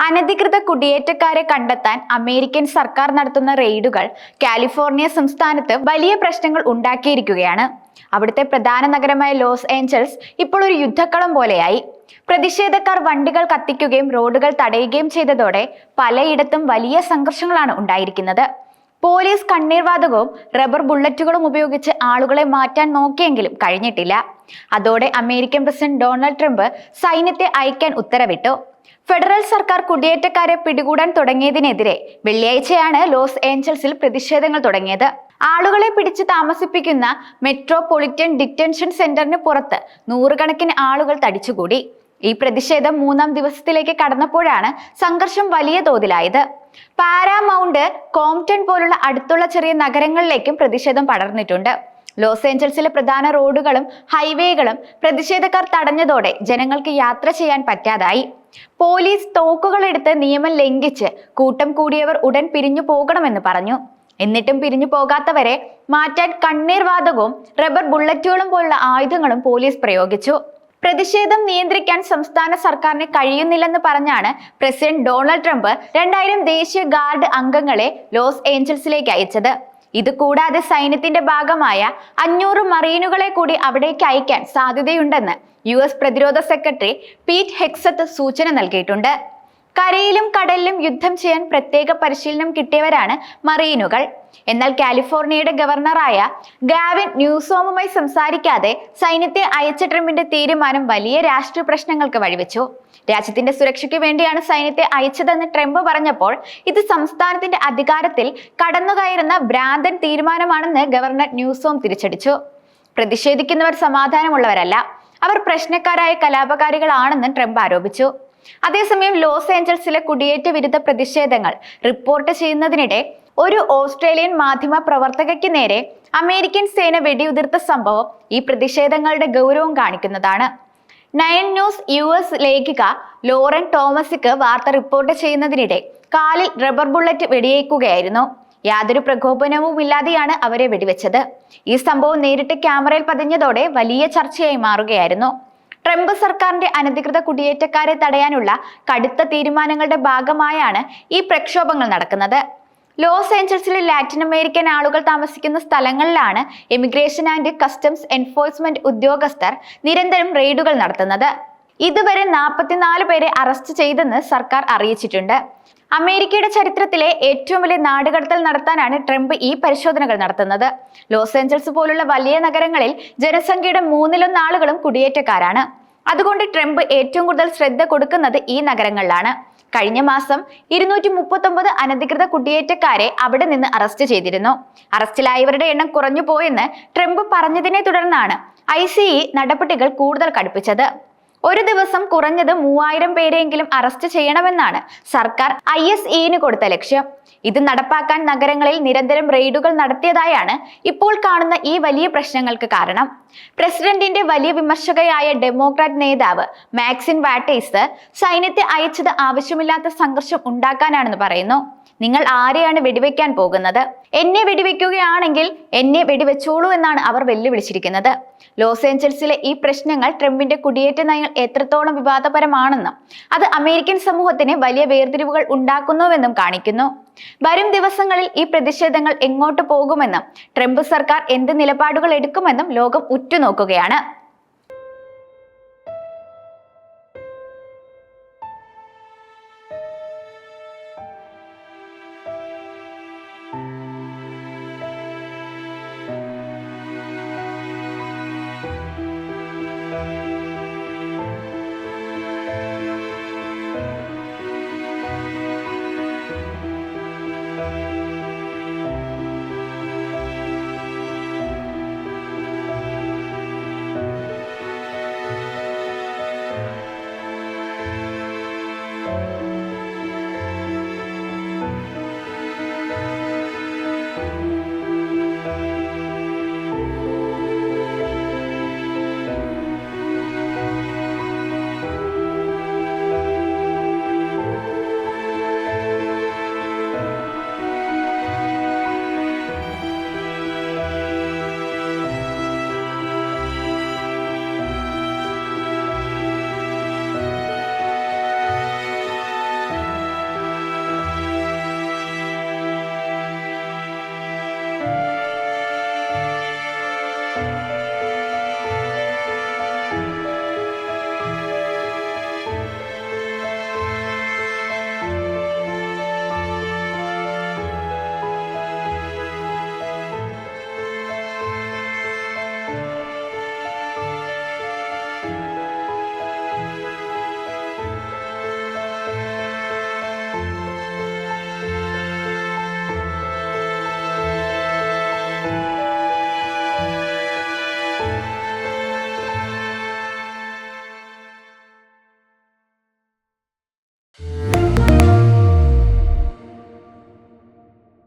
അനധികൃത കുടിയേറ്റക്കാരെ കണ്ടെത്താൻ അമേരിക്കൻ സർക്കാർ നടത്തുന്ന റെയ്ഡുകൾ കാലിഫോർണിയ സംസ്ഥാനത്ത് വലിയ പ്രശ്നങ്ങൾ ഉണ്ടാക്കിയിരിക്കുകയാണ്. അവിടുത്തെ പ്രധാന നഗരമായ ലോസ് ഏഞ്ചൽസ് ഇപ്പോൾ ഒരു യുദ്ധക്കളം പോലെയായി. പ്രതിഷേധക്കാർ വണ്ടികൾ കത്തിക്കുകയും റോഡുകൾ തടയുകയും ചെയ്തതോടെ പലയിടത്തും വലിയ സംഘർഷങ്ങളാണ് ഉണ്ടായിരിക്കുന്നത്. പോലീസ് കണ്ണീർവാതകവും റബ്ബർ ബുള്ളറ്റുകളും ഉപയോഗിച്ച് ആളുകളെ മാറ്റാൻ നോക്കിയെങ്കിലും കഴിഞ്ഞിട്ടില്ല. അതോടെ അമേരിക്കൻ പ്രസിഡന്റ് ഡൊണാൾഡ് ട്രംപ് സൈന്യത്തെ അയക്കാൻ ഉത്തരവിട്ടു. ഫെഡറൽ സർക്കാർ കുടിയേറ്റക്കാരെ പിടികൂടാൻ തുടങ്ങിയതിനെതിരെ വെള്ളിയാഴ്ചയാണ് ലോസ് ഏഞ്ചൽസിൽ പ്രതിഷേധങ്ങൾ തുടങ്ങിയത്. ആളുകളെ പിടിച്ച് താമസിപ്പിക്കുന്ന മെട്രോപൊളിറ്റൻ ഡിറ്റൻഷൻ സെന്ററിന് പുറത്ത് നൂറുകണക്കിന് ആളുകൾ തടിച്ചുകൂടി. ഈ പ്രതിഷേധം 3-ാം ദിവസത്തിലേക്ക് കടന്നപ്പോഴാണ് സംഘർഷം വലിയ തോതിലായത്. പാരാമൗണ്ട്, കോംപ്ടൺ പോലുള്ള അടുത്തുള്ള ചെറിയ നഗരങ്ങളിലേക്കും പ്രതിഷേധം പടർന്നിട്ടുണ്ട്. ലോസ് ഏഞ്ചൽസിലെ പ്രധാന റോഡുകളും ഹൈവേകളും പ്രതിഷേധക്കാർ തടഞ്ഞതോടെ ജനങ്ങൾക്ക് യാത്ര ചെയ്യാൻ പറ്റാതായി. പോലീസ് തോക്കുകളെടുത്ത് നിയമം ലംഘിച്ച് കൂട്ടം കൂടിയവർ ഉടൻ പിരിഞ്ഞു പോകണമെന്ന് പറഞ്ഞു. എന്നിട്ടും പിരിഞ്ഞു പോകാത്തവരെ മാറ്റാൻ കണ്ണീർവാതകവും റബ്ബർ ബുള്ളറ്റുകളും പോലുള്ള ആയുധങ്ങളും പോലീസ് പ്രയോഗിച്ചു. പ്രതിഷേധം നിയന്ത്രിക്കാൻ സംസ്ഥാന സർക്കാരിന് കഴിയുന്നില്ലെന്ന് പറഞ്ഞാണ് പ്രസിഡന്റ് ഡൊണാൾഡ് ട്രംപ് 2000 ദേശീയ ഗാർഡ് അംഗങ്ങളെ ലോസ് ഏഞ്ചൽസിലേക്ക് അയച്ചത്. ഇത് കൂടാതെ സൈന്യത്തിന്റെ ഭാഗമായ 500 മറീനുകളെ കൂടി അവിടേക്ക് അയക്കാൻ സാധ്യതയുണ്ടെന്ന് US പ്രതിരോധ സെക്രട്ടറി പീറ്റ് ഹെക്സത്ത് സൂചന നൽകിയിട്ടുണ്ട്. കരയിലും കടലിലും യുദ്ധം ചെയ്യാൻ പ്രത്യേക പരിശീലനം കിട്ടിയവരാണ് മറീനുകൾ. എന്നാൽ കാലിഫോർണിയയുടെ ഗവർണറായ ഗാവിൻ ന്യൂസോമുമായി സംസാരിക്കാതെ സൈന്യത്തെ അയച്ച ട്രംപിന്റെ തീരുമാനം വലിയ രാഷ്ട്രീയ പ്രശ്നങ്ങൾക്ക് വഴിവെച്ചു. രാജ്യത്തിന്റെ സുരക്ഷയ്ക്ക് വേണ്ടിയാണ് സൈന്യത്തെ അയച്ചതെന്ന് ട്രംപ് പറഞ്ഞപ്പോൾ ഇത് സംസ്ഥാനത്തിന്റെ അധികാരത്തിൽ കടന്നുകയറുന്ന ഭ്രാന്തൻ തീരുമാനമാണെന്ന് ഗവർണർ ന്യൂസോം തിരിച്ചടിച്ചു. പ്രതിഷേധിക്കുന്നവർ സമാധാനമുള്ളവരല്ല, അവർ പ്രശ്നക്കാരായ കലാപകാരികളാണെന്ന് ട്രംപ് ആരോപിച്ചു. അതേസമയം ലോസ് ഏഞ്ചൽസിലെ കുടിയേറ്റ വിരുദ്ധ പ്രതിഷേധങ്ങൾ റിപ്പോർട്ട് ചെയ്യുന്നതിനിടെ ഒരു ഓസ്ട്രേലിയൻ മാധ്യമ പ്രവർത്തകയ്ക്ക് നേരെ അമേരിക്കൻ സേന വെടിയുതിർത്ത സംഭവം ഈ പ്രതിഷേധങ്ങളുടെ ഗൗരവം കാണിക്കുന്നതാണ്. 9 ന്യൂസ് US ലേഖിക ലോറൻ തോമസിക്ക് വാർത്ത റിപ്പോർട്ട് ചെയ്യുന്നതിനിടെ കാലിൽ റബ്ബർ ബുള്ളറ്റ് വെടിയേക്കുകയായിരുന്നു. യാതൊരു പ്രകോപനവും ഇല്ലാതെയാണ് അവരെ വെടിവെച്ചത്. ഈ സംഭവം നേരിട്ട് ക്യാമറയിൽ പതിഞ്ഞതോടെ വലിയ ചർച്ചയായി മാറുകയായിരുന്നു. ട്രംപ് സർക്കാരിന്റെ അനധികൃത കുടിയേറ്റക്കാരെ തടയാനുള്ള കടുത്ത തീരുമാനങ്ങളുടെ ഭാഗമായാണ് ഈ പ്രക്ഷോഭങ്ങൾ നടക്കുന്നത്. ലോസ് ഏഞ്ചൽസിലെ ലാറ്റിൻ അമേരിക്കൻ ആളുകൾ താമസിക്കുന്ന സ്ഥലങ്ങളിലാണ് ഇമിഗ്രേഷൻ ആൻഡ് കസ്റ്റംസ് എൻഫോഴ്സ്മെന്റ് ഉദ്യോഗസ്ഥർ നിരന്തരം റെയ്ഡുകൾ നടത്തുന്നത്. ഇതുവരെ 44 പേരെ അറസ്റ്റ് ചെയ്തെന്ന് സർക്കാർ അറിയിച്ചിട്ടുണ്ട്. അമേരിക്കയുടെ ചരിത്രത്തിലെ ഏറ്റവും വലിയ നാടുകടത്തൽ നടത്താനാണ് ട്രംപ് ഈ പരിശോധനകൾ നടത്തുന്നത്. ലോസ് ഏഞ്ചൽസ് പോലുള്ള വലിയ നഗരങ്ങളിൽ ജനസംഖ്യയുടെ 1/3 ആളുകളും കുടിയേറ്റക്കാരാണ്. അതുകൊണ്ട് ട്രംപ് ഏറ്റവും കൂടുതൽ ശ്രദ്ധ കൊടുക്കുന്നത് ഈ നഗരങ്ങളിലാണ്. കഴിഞ്ഞ മാസം 239 അനധികൃത കുടിയേറ്റക്കാരെ അവിടെ നിന്ന് അറസ്റ്റ് ചെയ്തിരുന്നു. അറസ്റ്റിലായവരുടെ എണ്ണം കുറഞ്ഞു പോയെന്ന് ട്രംപ് പറഞ്ഞതിനെ തുടർന്നാണ് ICE നടപടികൾ കൂടുതൽ കടുപ്പിച്ചത്. ഒരു ദിവസം കുറഞ്ഞത് 3000 പേരെങ്കിലും അറസ്റ്റ് ചെയ്യണമെന്നാണ് സർക്കാർ ISEന് കൊടുത്ത ലക്ഷ്യം. ഇത് നടപ്പാക്കാൻ നഗരങ്ങളിൽ നിരന്തരം റെയ്ഡുകൾ നടത്തിയതായാണ് ഇപ്പോൾ കാണുന്ന ഈ വലിയ പ്രശ്നങ്ങൾക്ക് കാരണം. പ്രസിഡന്റിന്റെ വലിയ വിമർശകയായ ഡെമോക്രാറ്റ് നേതാവ് മാക്സിൻ വാട്ടേഴ്സ് സൈന്യത്തെ അയച്ചത് ആവശ്യമില്ലാത്ത സംഘർഷം ഉണ്ടാക്കാനാണെന്ന് പറയുന്നു. നിങ്ങൾ ആരെയാണ് വെടിവെക്കാൻ പോകുന്നത്? എന്നെ വെടിവെക്കുകയാണെങ്കിൽ എന്നെ വെടിവെച്ചോളൂ എന്നാണ് അവർ വെല്ലുവിളിച്ചിരിക്കുന്നത്. ലോസ് ഏഞ്ചൽസിലെ ഈ പ്രശ്നങ്ങൾ ട്രംപിന്റെ കുടിയേറ്റ നയങ്ങൾ എത്രത്തോളം വിവാദപരമാണെന്നും അത് അമേരിക്കൻ സമൂഹത്തിന് വലിയ വേർതിരിവുകൾ ഉണ്ടാക്കുന്നുവെന്നും കാണിക്കുന്നു. വരും ദിവസങ്ങളിൽ ഈ പ്രതിഷേധങ്ങൾ എങ്ങോട്ട് പോകുമെന്നും ട്രംപ് സർക്കാർ എന്ത് നിലപാടുകൾ എടുക്കുമെന്നും ലോകം ഉറ്റുനോക്കുകയാണ്.